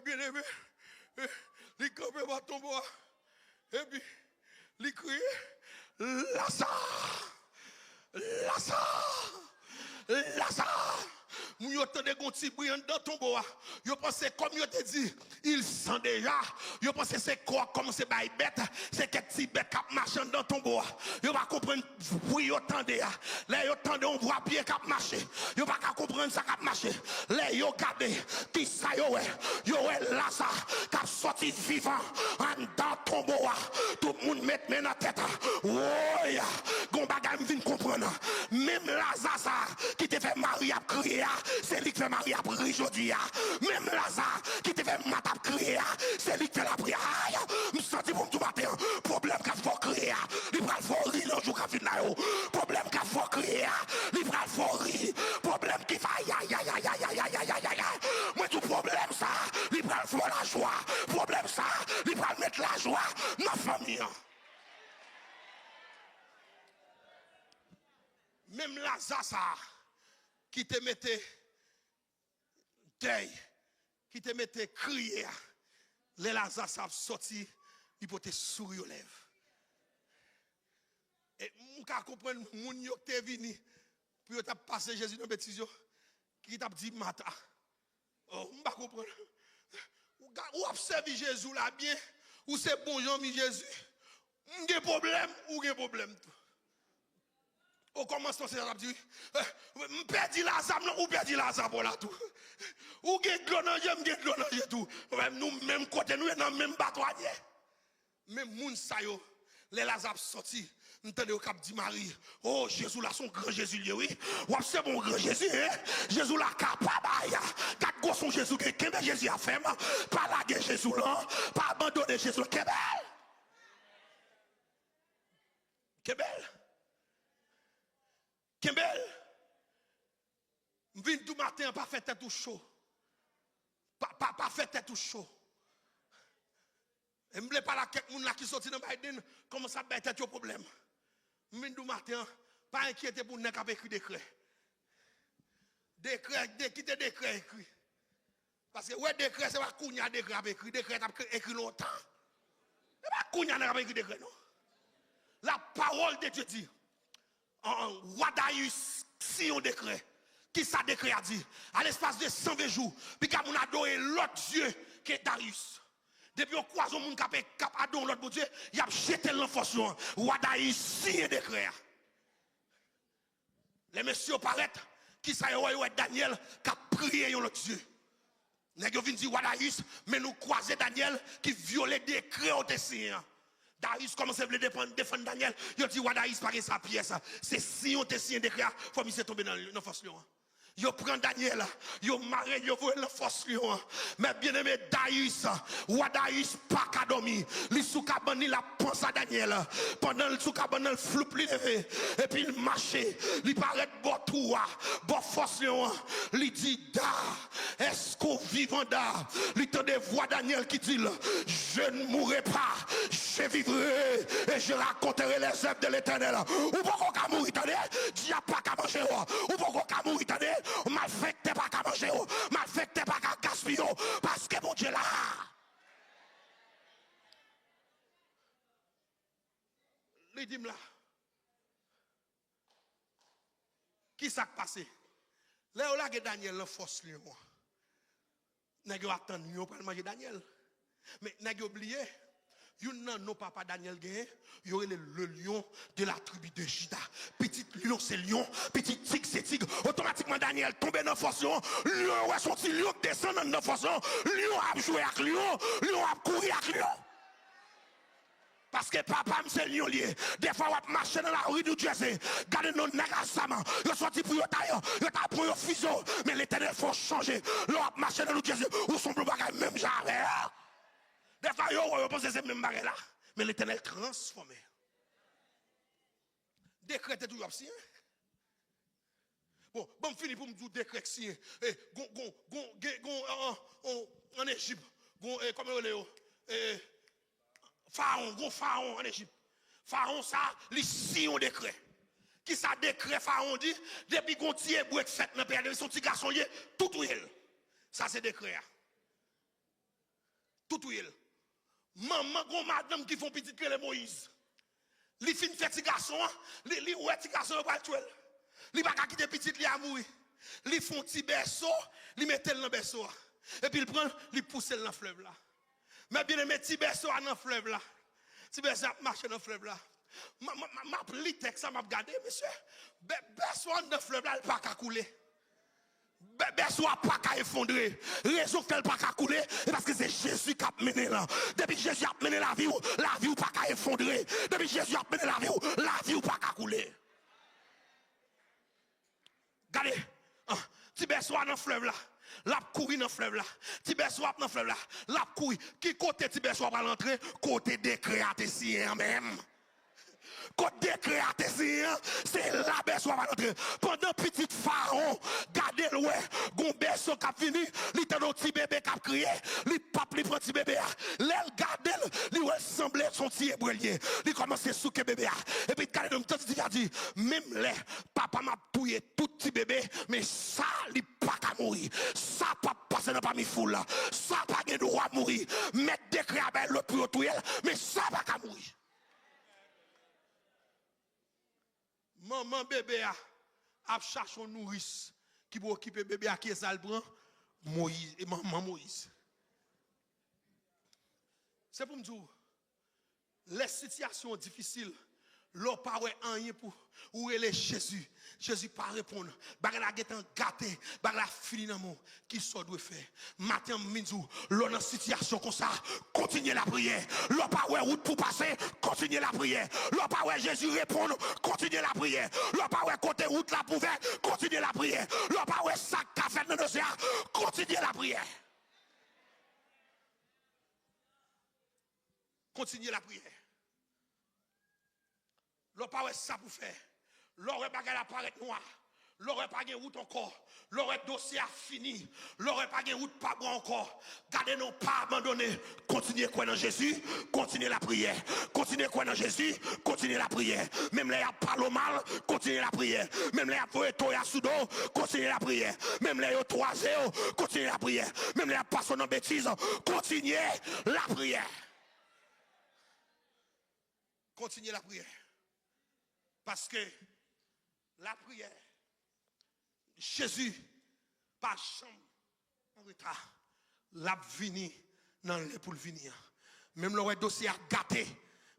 bien aimé, il campé par ton bois, et puis, il crie, Lazare, Lazare, Lazare. Vous entendez qu'on petit brillant dans ton bois. Vous pensez comme vous te dit, il sent déjà. Vous pensez c'est quoi comme c'est bail bête, c'est que petit bête qui marche dans ton bois. Vous pas comprendre oui vous entendez. Là vous entendez on voit pied qui marche. Vous pas comprendre ça qui marche. Là vous regardez qui ça yo est Lazare qui sorti vivant dans ton bois. Tout le monde met main dans tête. Ouais, gon bagay me vinn comprendre. Même Lazare qui te fait marier à crier. C'est lui qui fait Marie à prier aujourd'hui. Même Lazare qui te fait matin crier. C'est lui qui fait la prière. Je me sens bon tout matin. Problème qu'il faut crier. Il va faut rire le jour qu'il finit. Problème qu'il faut crier. Il va faut rire. Problème qui va aïe aïe aïe aïe aïe aïe aïe aïe aïe. Moi tout problème ça. Il va faut la joie. Problème ça. Il va mettre la joie dans la famille. Même Lazare qui te mettait deuil, qui te mettait crier, les Lazare savent sortir, il peut te sourire aux lèvres. Et je comprends, moun yo te vini, puis tu as passé Jésus dans bêtise, qui t'a dit matin. Oh, je comprends. Ou observe Jésus là bien, ou c'est bon Jean-Mi Jésus. Ou un problème, ou un problème. Au commencement, c'est ça, dit, je perds Lazare, ou perds Lazare pour là tout. Ou gen glonanje, m'gen glonanje tout. Nous, même côté, nous, dans le même bateau. Même moun sa yo, les Lazare sorti, nous t'entendons au cap dit Marie, oh Jésus là, son grand Jésus, oui. Ou c'est mon grand Jésus, hein. Jésus là, capable, quatre gros son Jésus, qu'est-ce Jésus a fait, pas laguer Jésus là, pas abandonner Jésus, qu'est belle. Qu'est belle. Kembel, je viens tout matin, pas faire tout chaud. Pas faire tout chaud. Je ne veux pas la quelqu'un qui sortit dans Biden, comment ça va être un problème. Je viens tout matin, pas inquiété pour ne pas écrire décret. Quitter décret écrit. Parce que ouais, décret, c'est pas Kounia décret écrit. Décret écrit longtemps. C'est pas Kounia écrit décret, non. La parole de Dieu dit. What are you si on décret. Qui ça décret a dit? À l'espace de 120 jours, puis qu'on a adoré l'autre Dieu qui est Darius. Depuis on croise au monde qui a adoré l'autre Dieu, il a jeté l'enforcement. Roi Darius signe décret. Les messieurs paraissent, qui ça y Daniel qui a prié l'autre Dieu. Nèg yo vinn di Roi Darius, mais nous croiser Daniel qui violait des décrets au dessin. Darius commence à défendre Daniel. Il dit Roi Darius pas sa pièce. C'est si on te signe décret, faut me tomber dans la force lion. Yo prend Daniel, yo marre, yo voye la force lion. Mais bien aimé Darius, Roi Darius pas qu'à dormir. Li sou kabani la pense à Daniel. Pendant le sou kabani le flou li levé et puis il marchait, il paraît bon tout, bon force lion. Li dit da, est-ce qu'on vivant da? Li tende voix Daniel qui dit je ne mourrai pas, je vivrai et je raconterai les œuvres de l'Éternel. Ou pourquoi qu'on mourir, attendez, Dieu pas qu'à manger. Ou pourquoi qu'on mourir, attendez, mal fait que pas qu'à manger, mal fait que pas qu'à gaspiller, parce que mon Dieu là. Les dîmes là. Qui s'est passé? Là, on a Daniel, la force lion. N'a-t-il attendu, on peut manger Daniel. Mais n'a-t-il oublié? Non, papa Daniel Gain, il y aurait le lion de la tribu de Juda. Petit lion, c'est lion. Petit tigre, c'est tigre. Automatiquement, Daniel tombe dans la force. Lion, ouais, son petit lion descend dans la force. Lion a joué avec lion. Lion a couru avec lion. Parce que papa, c'est lion lié. Des fois, on marche dans la rue du Jersey. Gardez nos nègres ensemble. Ils sont sortis pour y tailler. Ils sont pour y fusion. Mais l'Éternel faut changer. L'on a marché dans le Jersey. Où sont les bagages même jamais. Des fois, on pense que c'est même bagage là. Mais l'Éternel transformé. Décréter toujours si. Bon, fini pour me dire décret si. En Égypte, comment on est Pharaon en Égypte. Pharaon ça, il signe un décret. Qui ça décret Pharaon dit depuis qu'on tire bout fait dans pays son petit garçon lié tout ou il. Ça c'est décret. Tout ou il. Maman gon madame qui font petit que les Moïse. Li fin fait petit garçon, li ouais petit garçon va tuer. Li pas quitter petit li a mourir. Li font petit berceau, li mettent dans berceau. Et puis il prend, li pousse dans le fleuve là. Mais bien aimé petit berceau dans le fleuve là. Petit berceau marche dans le fleuve là. M'a pris texte ça m'a regardé monsieur. Berceau dans le fleuve là, il pas qu'à couler. Berceau pas qu'à effondrer. Raison qu'elle pas qu'à couler, parce que c'est Jésus qui a mené là. Depuis que Jésus a mené la vie pas qu'à effondrer. Depuis que Jésus a mené la vie pas qu'à couler. Regardez, petit berceau dans le fleuve là. La courir dans le fleuve là. Petit berceau dans le fleuve là. La courir. Qui côté petit berceau va l'entrer? Côté des créateurs même. Côté créateurs, c'est la berceau va l'entrer. Pendant petit pharaon, gardez le ouais, gon berceau qui a fini, li ten un petit bébé qui a crié, li pape li prend petit bébé. L'elle gardez, li ouais semblait son petit hébreu. Li commence à souker bébé. Et puis gardez le temps il a dit même les papa m'a touillé tout petit bébé, mais ça li pas qu'à mourir. Ça pas passer dans parmi foule là. Ça pas de droit à mourir. Mettre décret avec le plus haut mais ça pas qu'à mourir. Maman bébé a cherché un nourrice qui peut occuper bébé à qui ça le prend Moïse et maman Moïse. C'est pour me dire les situations difficiles l'on pas rien pour ou les Jésus. Jésus pas répondre. Bagala getan gâté, bagala fini dans mon qui ça doit faire. Matin midi l'on dans situation comme ça, continuez la prière. L'on pas route pour passer, continuez la prière. L'on pas Jésus répondre, continuez la prière. L'on pas côté route là pour faire, continuez la prière. L'on pas sac café dans l'océan, continuez la prière. Continuez la prière. L'on pas ça pour faire. L'aurait pas apparaître noir. L'aurait pas de route encore. L'aurait dossier a fini. L'aurait pas de route pas bon encore. Gardez nous pas abandonner. Continuez quoi dans Jésus. Continuez la prière. Continuez quoi dans Jésus. Continuez la prière. Même là il y a pas le mal. Continuez la prière. Même là il y a toi à soudo. Continuez la prière. Même là il y a 3-0. Continuez la prière. Même là il y a pas son bêtise. Continuez la prière. Continuez la prière. Parce que la prière, Jésus, par chambre, en retard, l'a vini dans le pour le venir. Même le dossier a gâté,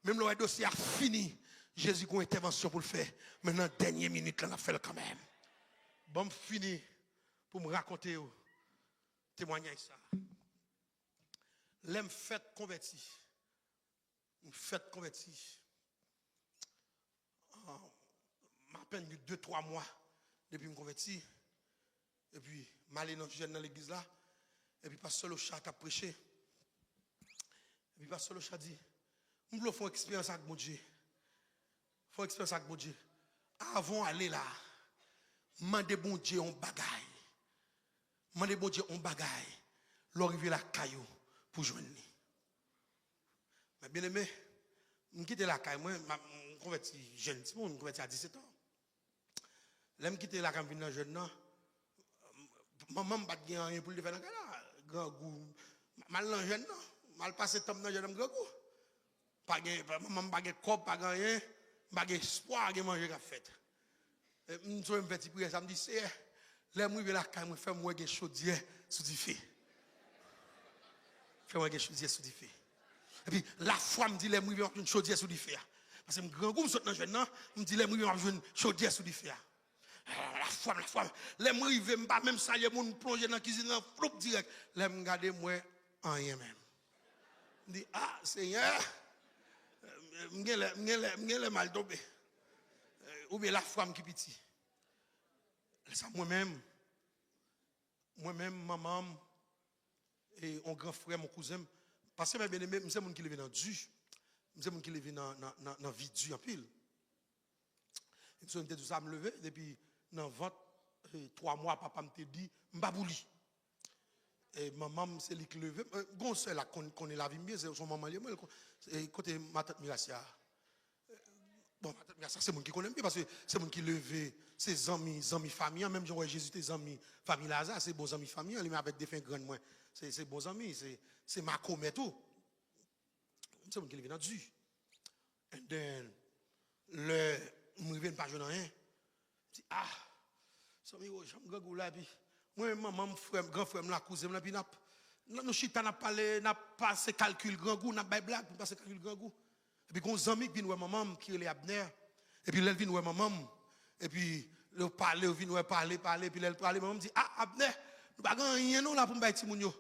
même le dossier a fini. Jésus a une intervention pour le faire. Maintenant, dernière minute, là, on a fait quand même. Bon, fini pour me raconter témoignage ça. L'aime fait converti. Une fête convertie. À peine 2-3 mois depuis que je me converti. Et puis, je suis allé dans l'église là. Et puis, pasteur le chat a prêché. Et puis, pasteur le chat dit, je veux faire une expérience avec mon Dieu. Faut expérience avec mon Dieu. Avant d'aller là, demandez bon Dieu un bagaille. Demandez bon Dieu un bagaille. L'arrivée la caillou pour joindre. Mais bien aimé, je quitte la caille. Moi, je converti jeune. Je me converti à 17 ans. Là, je quitte la caille, je suis jeune. Maman ne pas rien pour le faire dans la caille. Grand goût. Mal dans jeune. Mal passé temps dans jeune. Grand goût. Maman pas de corps, pas rien. Pas d'espoir de manger la fête. Je me suis petit prière, ça me dit, c'est là, je vais la caille, je fais moi des chaudière sous du feu. Fais moi des chaudière sous du feu. Et puis, la foi me dit, là, je vais une chaudière sous du feu. Parce que grand goût, je suis jeune, me dit, là, je vais une chaudière sous du feu. La foi. Là, je vais pas même ça, je vais plonger dans la cuisine, flop direct. Là, je regarde moi, en rien même. Je dis, ah, Seigneur, je mal tombé. Ou bien la femme qui petit. Ça moi-même, maman, et mon grand frère, mon cousin, parce que mes bien-aimés, je sais mon qui levé dans Dieu. Je sais mon qui levé dans la vie de Dieu en pile. Je suis tout ça me lever, depuis dans 23 mois, papa me dit, m'babouli. Et maman, c'est lui qui levé. Bon, c'est là qu'on connaît la vie bien, c'est son maman, et côté ma tante Miracia. Bon, ça c'est mon qui connaît bien parce que c'est mon qui levé ses amis famille, même Jean Jésus tes amis famille Lazare, c'est bons amis famille, lui avec des fins grandes moins. C'est bons amis, c'est ma commet tout. C'est mon qui levé dans Dieu. Et then le me revient pas jeune rien. Dit ah, ça me j'aime grand là puis moi maman frère grand frère la cousine là puis nous chita n'a parlé n'a passé calcul grand goût n'a bail blague pour passer calcul grand goût. Et puis, quand un ami qui vient voir maman, qui est Abner, et puis, elle vient voir maman, et puis, elle parle, elle vient parler, et puis, elle parle, maman dit, ah, Abner, nous n'avons rien là pour me faire Timounio.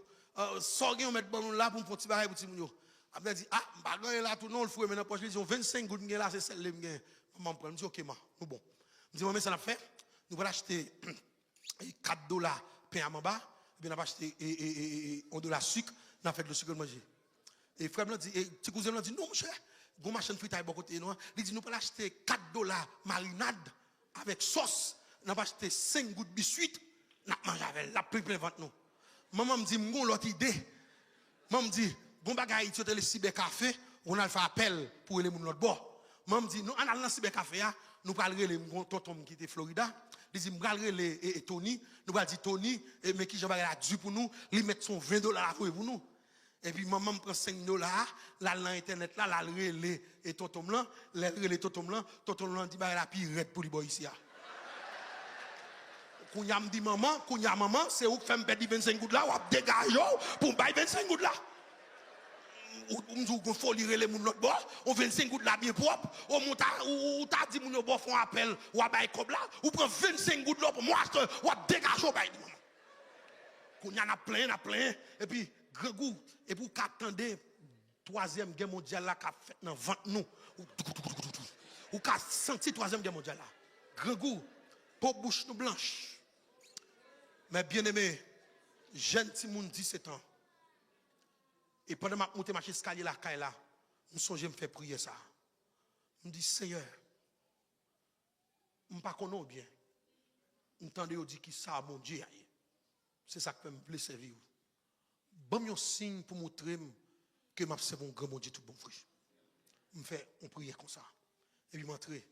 Sorgez, on met bon là pour me faire petit bagage pour Timounio. Abner dit, ah, nous n'avons rien là tout, non, le fouet, maintenant, poche, ils ont 25 gouttes là, c'est celle-là, maman prend, me dit, ok, ma, nous bon. Je dis, maman, ça l'a fait, nous allons acheter $4 pain à Mamba, et puis, nous allons acheter $1 sucre, nous allons fait le sucre de manger. Et frère me dit, et petit cousin me dit, non, mon cher, gon machin frite à bon côté non il dit nous pas acheter $4 marinade avec sauce n'a pas acheter 5 gouttes biscuit n'a manger avec la plein ventre nous maman me dit m'gon l'autre idée maman me dit bon bagaille tu le cybercafé on a fait appel pour les moun l'autre bord maman me dit nous on a dans cybercafé nous pas les mon tonton qui était Florida il dit m'gal les Tony nous va dire Tony mais qui j'en va dû pour nous lui mettre son $20 pour nous. Et puis maman me prend $5, là dans internet là, la relé et tonton là, la relé tonton là dit bah la pire pour lui boy ici. Kounya me dit maman, c'est où fait me perdre 25 gouttes là, ou dégage pour bailler 25 gouttes là. On faut lire les moun l'autre bord, on 25 gouttes là bien propre, ou t'a dit moun yo bon font appel ou bailler comme là, ou prend 25 gouttes là pour moi ou dégage bailler maman. Kounya n'a plein et puis grand goût et pour qu'attendez troisième guerre mondiale là qu'a fait dans ventre nous ou qu'a senti troisième guerre mondiale là grand goût pour bouche nous blanche mais bien aimé jeune petit monde 17 ans et pendant ma monter marcher escalier là caille là me songe me faire prier ça me dit Seigneur me pas connais bien m'entendez dire qui ça mon Dieu c'est ça qui peut me blesser servir bon un signe pour montrer que m'a c'est bon grand mon Dieu tout bon frère me fait on prière comme ça et puis m'entrer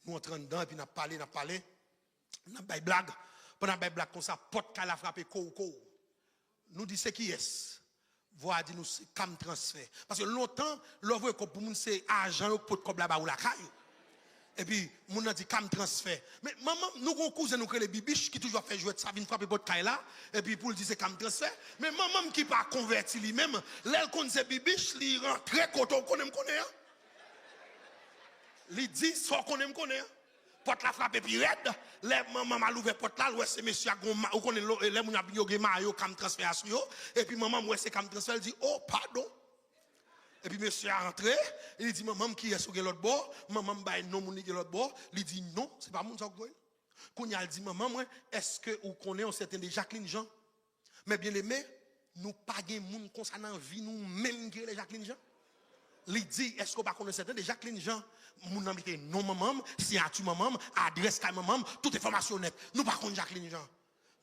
nous entrons dedans et puis n'a parlé n'a bail blague pendant bail blague comme ça porte qu'à la frapper ko nous dit c'est qui est voir dit nous c'est cam transfert parce que longtemps l'ouvre pour nous c'est argent pour comme là-bas ou la caille Et puis, mon a dit, cam transfert. Mais maman, nous avons un cousin, nous les bibiches, qui toujours fait jouer de ça, vient frapper votre caille là, et puis pour le dire, c'est cam transfert. Mais maman qui pas converti lui-même, l'aile qu'on sait bibiche, il rentre quand on me connaît. Il dit, soit qu'on me connaît. Porte la frappe et puis raide, les maman m'a ouvert porte là, ouais c'est monsieur ou connaît les moun a bien mayo cam transfert sur yo, et puis maman ouais c'est cam transfert, il dit, oh pardon. Et puis monsieur a rentré, il dit maman qui est sur l'autre bord, maman bail non moun qui l'autre bord, il dit non, c'est pas moun ça quoi. Quand il dit maman moi, est-ce que vous connaissez un certain de Jacqueline Jean? Mais bien aimé, nous pas gen moun comme ça dans vie nous même que les Jacqueline Jean. Il dit est-ce que vous pas connaissez certain de Jacqueline Jean? Moun nan mette non maman, signature maman, adresse ka maman, toute information net. Nous pas connaissons Jacqueline Jean.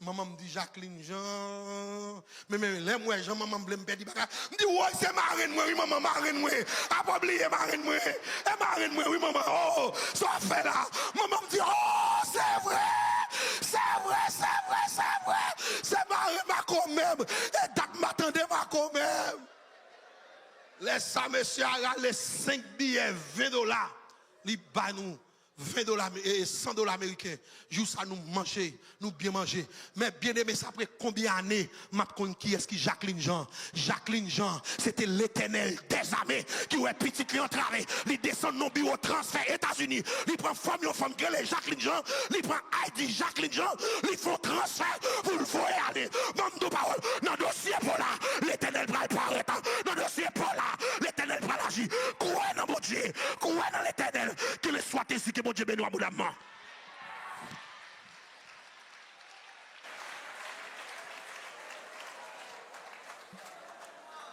Maman me dit Jacqueline Jean. Mais là, moi, Jean, maman me perdre. Me dit, ouais, c'est marraine, moi, oui, maman, marraine, moi. A pas oublier marraine, moi. Et marraine, moi, oui, maman. Oh, ça fait là. Maman me dit, oh, c'est vrai. C'est vrai, c'est vrai, c'est vrai. C'est marraine, ma quand même. Et date m'attendait, ma quand même. Laisse ça, monsieur, les 5 billets, $20. Li ba nous. $20 et $100 américains. Juste ça nous manger, nous bien manger. Mais bien aimé, ça après combien d'années, m'a connu qui est-ce qui Jacqueline Jean? Jacqueline Jean, c'était l'Éternel des armées qui ouais petit qui entravé, il descend non bureau transfert États-Unis, il prend femme que les Jacqueline Jean, il prend ID Jacqueline Jean, il font transfert pour le voir aller. Même de parole, dans le dossier pour là, l'Éternel va paraître. Dans le dossier pour là, l'Éternel va agir. Croyez dans mon Dieu, croyez dans l'Éternel, qu'il soit ainsi que mon Dieu bénisse mon âme.